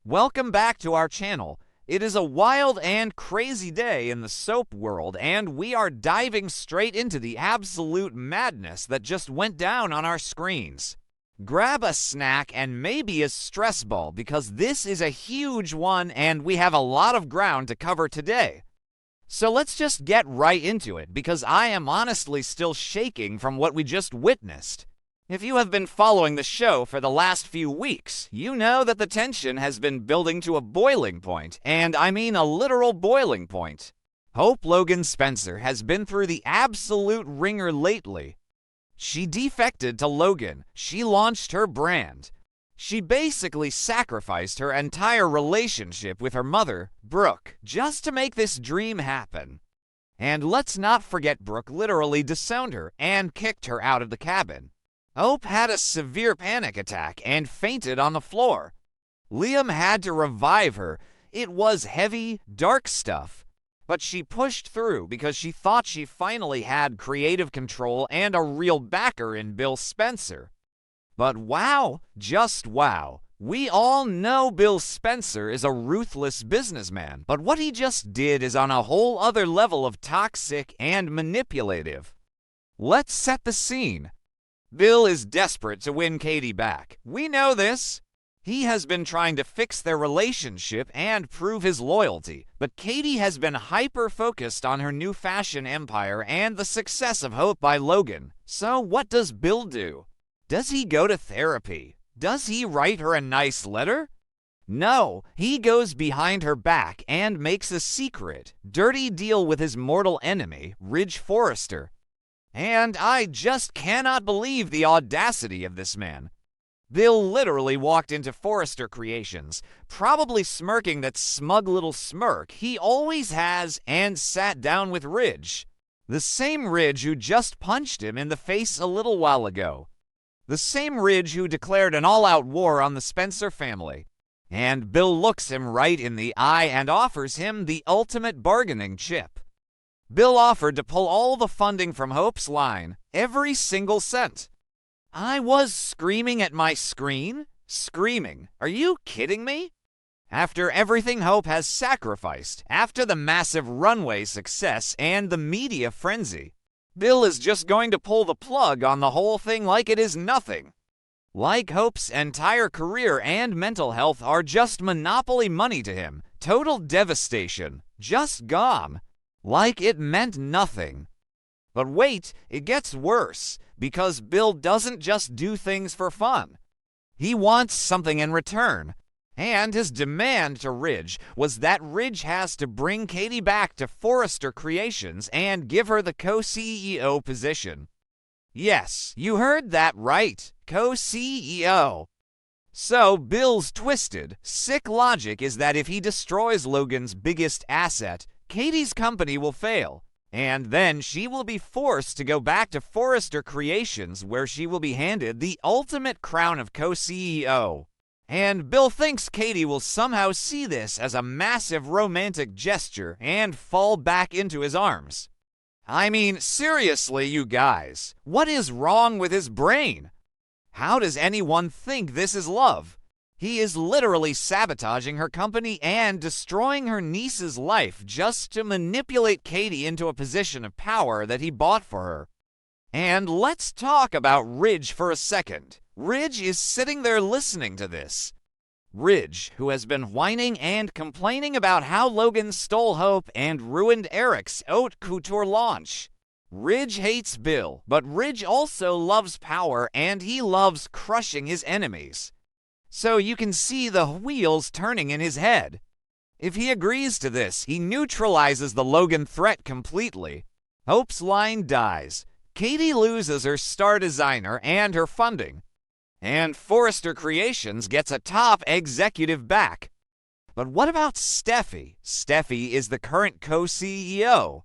Welcome back to our channel. It is a wild and crazy day in the soap world, and we are diving straight into the absolute madness that just went down on our screens. Grab a snack and maybe a stress ball because this is a huge one and we have a lot of ground to cover today. So let's just get right into it because I am honestly still shaking from what we just witnessed. If you have been following the show for the last few weeks, you know that the tension has been building to a boiling point, and I mean a literal boiling point. Hope Logan Spencer has been through the absolute ringer lately. She defected to Logan. She launched her brand. She basically sacrificed her entire relationship with her mother, Brooke, just to make this dream happen. And let's not forget Brooke literally disowned her and kicked her out of the cabin. Hope had a severe panic attack and fainted on the floor. Liam had to revive her. It was heavy, dark stuff, but she pushed through because she thought she finally had creative control and a real backer in Bill Spencer. But wow, just wow. We all know Bill Spencer is a ruthless businessman, but what he just did is on a whole other level of toxic and manipulative. Let's set the scene. Bill is desperate to win Katie back. We know this. He has been trying to fix their relationship and prove his loyalty, but Katie has been hyper-focused on her new fashion empire and the success of Hope by Logan. So what does Bill do? Does he go to therapy? Does he write her a nice letter? No, he goes behind her back and makes a secret, dirty deal with his mortal enemy, Ridge Forrester. And I just cannot believe the audacity of this man. Bill literally walked into Forrester Creations, probably smirking that smug little smirk he always has, and sat down with Ridge. The same Ridge who just punched him in the face a little while ago. The same Ridge who declared an all-out war on the Spencer family. And Bill looks him right in the eye and offers him the ultimate bargaining chip. Bill offered to pull all the funding from Hope's line, every single cent. I was screaming at my screen? Screaming. Are you kidding me? After everything Hope has sacrificed, after the massive runway success and the media frenzy, Bill is just going to pull the plug on the whole thing like it is nothing. Like Hope's entire career and mental health are just monopoly money to him. Total devastation. Just gone. Like it meant nothing. But wait, it gets worse, because Bill doesn't just do things for fun. He wants something in return, and his demand to Ridge was that Ridge has to bring Katie back to Forrester Creations and give her the co-CEO position. Yes, you heard that right, co-CEO. So Bill's twisted, sick logic is that if he destroys Logan's biggest asset, Katie's company will fail, and then she will be forced to go back to Forrester Creations where she will be handed the ultimate crown of co-CEO. And Bill thinks Katie will somehow see this as a massive romantic gesture and fall back into his arms. I mean, seriously, you guys, what is wrong with his brain? How does anyone think this is love? He is literally sabotaging her company and destroying her niece's life just to manipulate Katie into a position of power that he bought for her. And let's talk about Ridge for a second. Ridge is sitting there listening to this. Ridge, who has been whining and complaining about how Logan stole Hope and ruined Eric's haute couture launch. Ridge hates Bill, but Ridge also loves power and he loves crushing his enemies. So you can see the wheels turning in his head. If he agrees to this, he neutralizes the Logan threat completely. Hope's line dies. Katie loses her star designer and her funding. And Forrester Creations gets a top executive back. But what about Steffy? Steffy is the current co-CEO.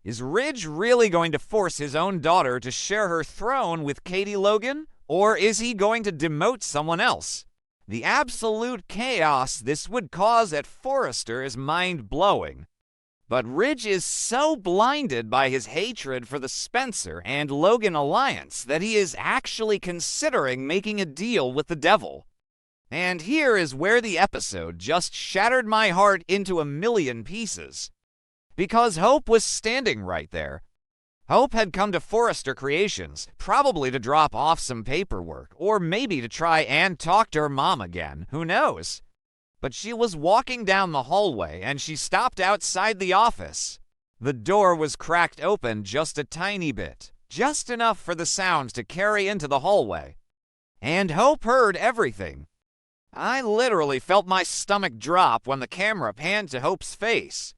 Is Ridge really going to force his own daughter to share her throne with Katie Logan? Or is he going to demote someone else? The absolute chaos this would cause at Forrester is mind-blowing. But Ridge is so blinded by his hatred for the Spencer and Logan alliance that he is actually considering making a deal with the devil. And here is where the episode just shattered my heart into a million pieces. Because Hope was standing right there. Hope had come to Forrester Creations, probably to drop off some paperwork, or maybe to try and talk to her mom again, who knows? But she was walking down the hallway and she stopped outside the office. The door was cracked open just a tiny bit, just enough for the sound to carry into the hallway. And Hope heard everything. I literally felt my stomach drop when the camera panned to Hope's face.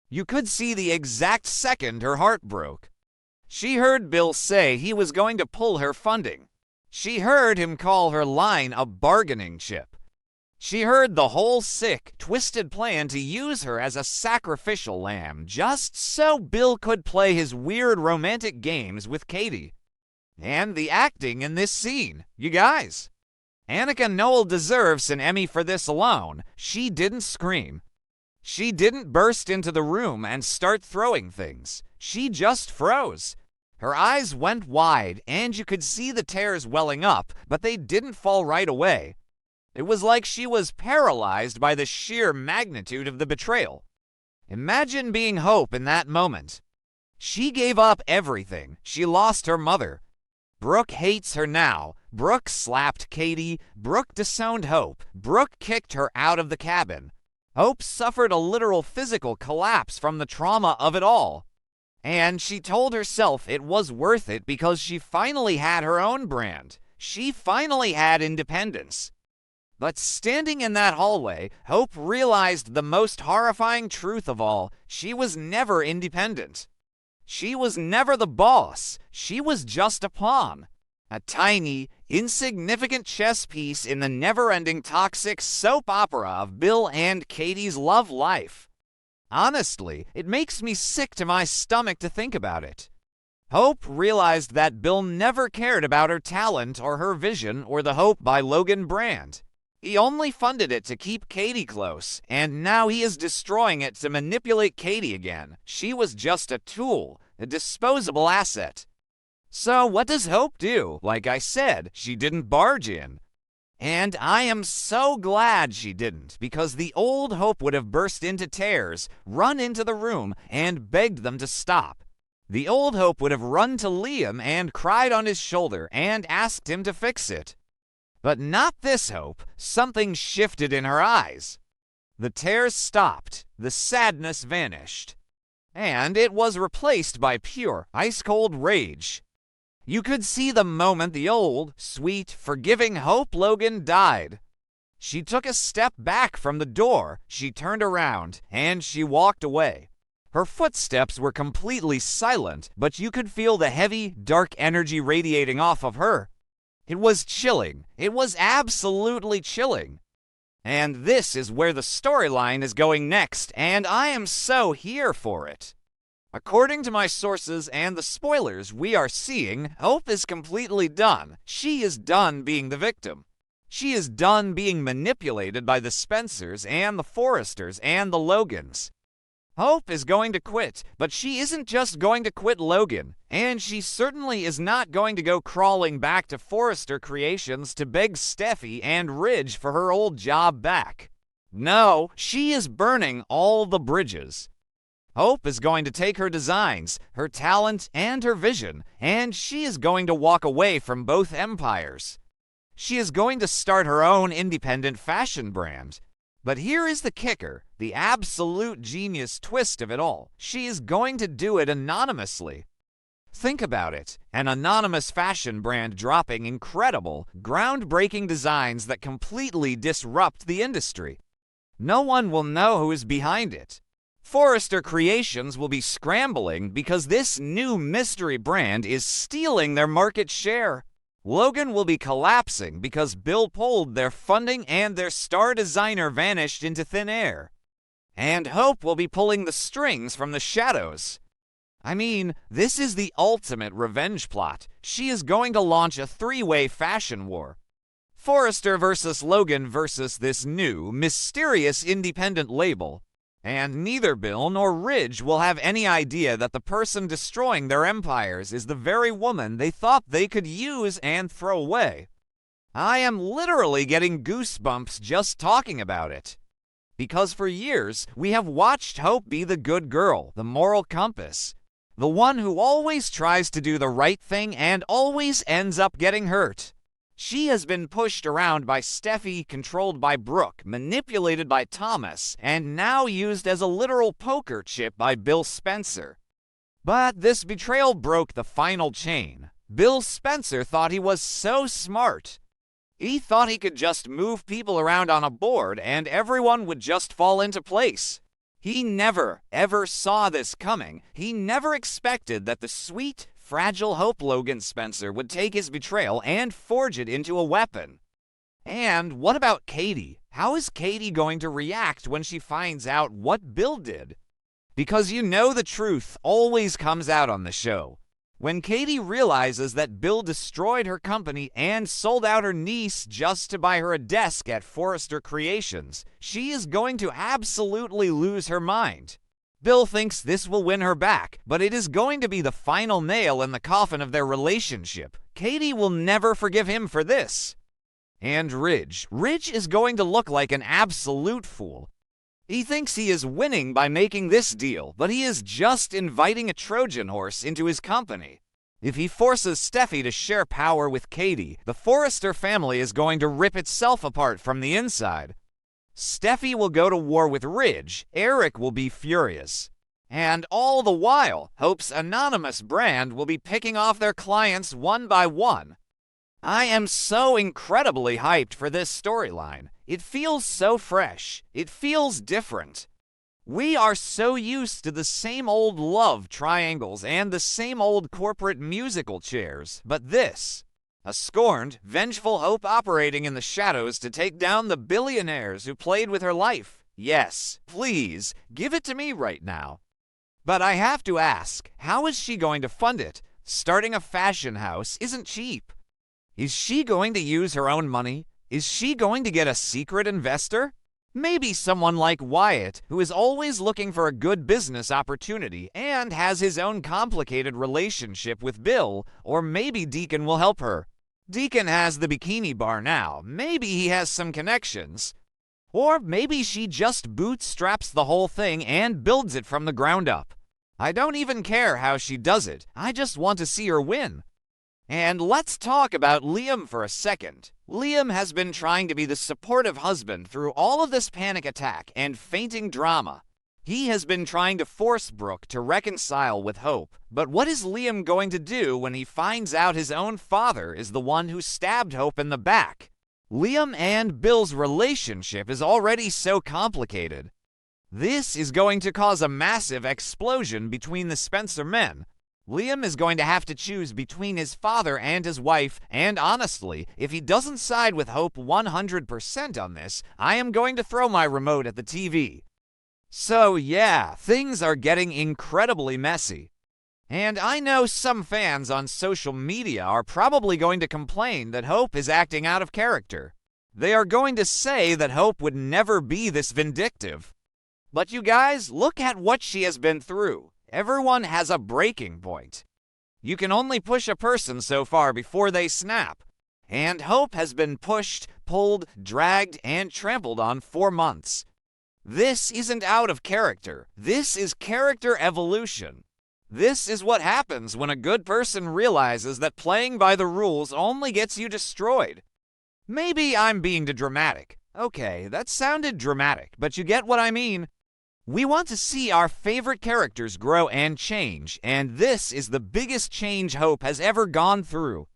You could see the exact second her heart broke. She heard Bill say he was going to pull her funding. She heard him call her line a bargaining chip. She heard the whole sick, twisted plan to use her as a sacrificial lamb just so Bill could play his weird romantic games with Katie. And the acting in this scene, you guys. Annika Noel deserves an Emmy for this alone. She didn't scream. She didn't burst into the room and start throwing things. She just froze. Her eyes went wide, and you could see the tears welling up, but they didn't fall right away. It was like she was paralyzed by the sheer magnitude of the betrayal. Imagine being Hope in that moment. She gave up everything. She lost her mother. Brooke hates her now. Brooke slapped Katie. Brooke disowned Hope. Brooke kicked her out of the cabin. Hope suffered a literal physical collapse from the trauma of it all. And she told herself it was worth it because she finally had her own brand. She finally had independence. But standing in that hallway, Hope realized the most horrifying truth of all. She was never independent. She was never the boss. She was just a pawn. A tiny, insignificant chess piece in the never-ending toxic soap opera of Bill and Katie's love life. Honestly, it makes me sick to my stomach to think about it. Hope realized that Bill never cared about her talent or her vision or the Hope by Logan brand. He only funded it to keep Katie close, and now he is destroying it to manipulate Katie again. She was just a tool, a disposable asset. So what does Hope do? Like I said, she didn't barge in. And I am so glad she didn't, because the old Hope would have burst into tears, run into the room, and begged them to stop. The old Hope would have run to Liam and cried on his shoulder and asked him to fix it. But not this Hope. Something shifted in her eyes. The tears stopped, the sadness vanished, and it was replaced by pure, ice-cold rage. You could see the moment the old, sweet, forgiving Hope Logan died. She took a step back from the door, she turned around, and she walked away. Her footsteps were completely silent, but you could feel the heavy, dark energy radiating off of her. It was chilling. It was absolutely chilling. And this is where the storyline is going next, and I am so here for it. According to my sources and the spoilers we are seeing, Hope is completely done. She is done being the victim. She is done being manipulated by the Spencers and the Forresters and the Logans. Hope is going to quit, but she isn't just going to quit Logan, and she certainly is not going to go crawling back to Forrester Creations to beg Steffy and Ridge for her old job back. No, she is burning all the bridges. Hope is going to take her designs, her talent, and her vision, and she is going to walk away from both empires. She is going to start her own independent fashion brand. But here is the kicker, the absolute genius twist of it all. She is going to do it anonymously. Think about it, an anonymous fashion brand dropping incredible, groundbreaking designs that completely disrupt the industry. No one will know who is behind it. Forrester Creations will be scrambling because this new mystery brand is stealing their market share. Logan will be collapsing because Bill pulled their funding and their star designer vanished into thin air. And Hope will be pulling the strings from the shadows. I mean, this is the ultimate revenge plot. She is going to launch a three-way fashion war. Forrester versus Logan versus this new, mysterious independent label. And neither Bill nor Ridge will have any idea that the person destroying their empires is the very woman they thought they could use and throw away. I am literally getting goosebumps just talking about it. Because for years, we have watched Hope be the good girl, the moral compass, the one who always tries to do the right thing and always ends up getting hurt. She has been pushed around by Steffy, controlled by Brooke, manipulated by Thomas, and now used as a literal poker chip by Bill Spencer. But this betrayal broke the final chain. Bill Spencer thought he was so smart. He thought he could just move people around on a board and everyone would just fall into place. He never, ever saw this coming. He never expected that the sweet, fragile Hope Logan Spencer would take his betrayal and forge it into a weapon. And what about Katie? How is Katie going to react when she finds out what Bill did? Because you know the truth always comes out on the show. When Katie realizes that Bill destroyed her company and sold out her niece just to buy her a desk at Forrester Creations, she is going to absolutely lose her mind. Bill thinks this will win her back, but it is going to be the final nail in the coffin of their relationship. Katie will never forgive him for this. And Ridge is going to look like an absolute fool. He thinks he is winning by making this deal, but he is just inviting a Trojan horse into his company. If he forces Steffy to share power with Katie, the Forrester family is going to rip itself apart from the inside. Steffy will go to war with Ridge, Eric will be furious. And all the while, Hope's anonymous brand will be picking off their clients one by one. I am so incredibly hyped for this storyline. It feels so fresh. It feels different. We are so used to the same old love triangles and the same old corporate musical chairs, but this, a scorned, vengeful Hope operating in the shadows to take down the billionaires who played with her life. Yes, please, give it to me right now. But I have to ask, how is she going to fund it? Starting a fashion house isn't cheap. Is she going to use her own money? Is she going to get a secret investor? Maybe someone like Wyatt, who is always looking for a good business opportunity and has his own complicated relationship with Bill, or maybe Deacon will help her. Deacon has the bikini bar now. Maybe he has some connections. Or maybe she just bootstraps the whole thing and builds it from the ground up. I don't even care how she does it. I just want to see her win. And let's talk about Liam for a second. Liam has been trying to be the supportive husband through all of this panic attack and fainting drama. He has been trying to force Brooke to reconcile with Hope. But what is Liam going to do when he finds out his own father is the one who stabbed Hope in the back? Liam and Bill's relationship is already so complicated. This is going to cause a massive explosion between the Spencer men. Liam is going to have to choose between his father and his wife, and honestly, if he doesn't side with Hope 100% on this, I am going to throw my remote at the TV. So yeah, things are getting incredibly messy. And I know some fans on social media are probably going to complain that Hope is acting out of character. They are going to say that Hope would never be this vindictive. But you guys, look at what she has been through. Everyone has a breaking point. You can only push a person so far before they snap. And Hope has been pushed, pulled, dragged, and trampled on for months. This isn't out of character. This is character evolution. This is what happens when a good person realizes that playing by the rules only gets you destroyed. Maybe I'm being too dramatic. Okay, that sounded dramatic, but you get what I mean. We want to see our favorite characters grow and change, and this is the biggest change Hope has ever gone through.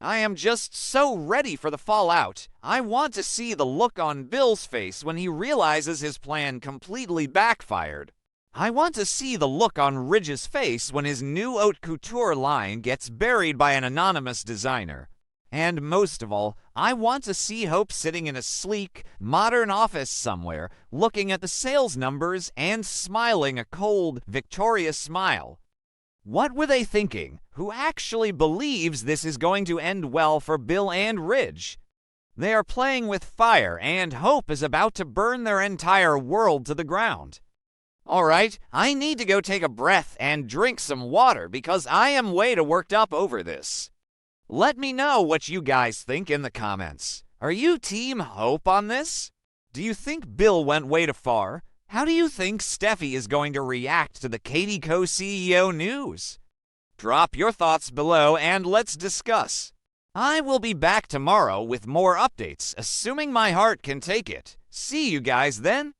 I am just so ready for the fallout. I want to see the look on Bill's face when he realizes his plan completely backfired. I want to see the look on Ridge's face when his new haute couture line gets buried by an anonymous designer. And most of all, I want to see Hope sitting in a sleek, modern office somewhere, looking at the sales numbers and smiling a cold, victorious smile. What were they thinking? Who actually believes this is going to end well for Bill and Ridge? They are playing with fire, and Hope is about to burn their entire world to the ground. All right, I need to go take a breath and drink some water because I am way too worked up over this. Let me know what you guys think in the comments. Are you Team Hope on this? Do you think Bill went way too far? How do you think Steffi is going to react to the Katie co-CEO news? Drop your thoughts below and let's discuss. I will be back tomorrow with more updates, assuming my heart can take it. See you guys then.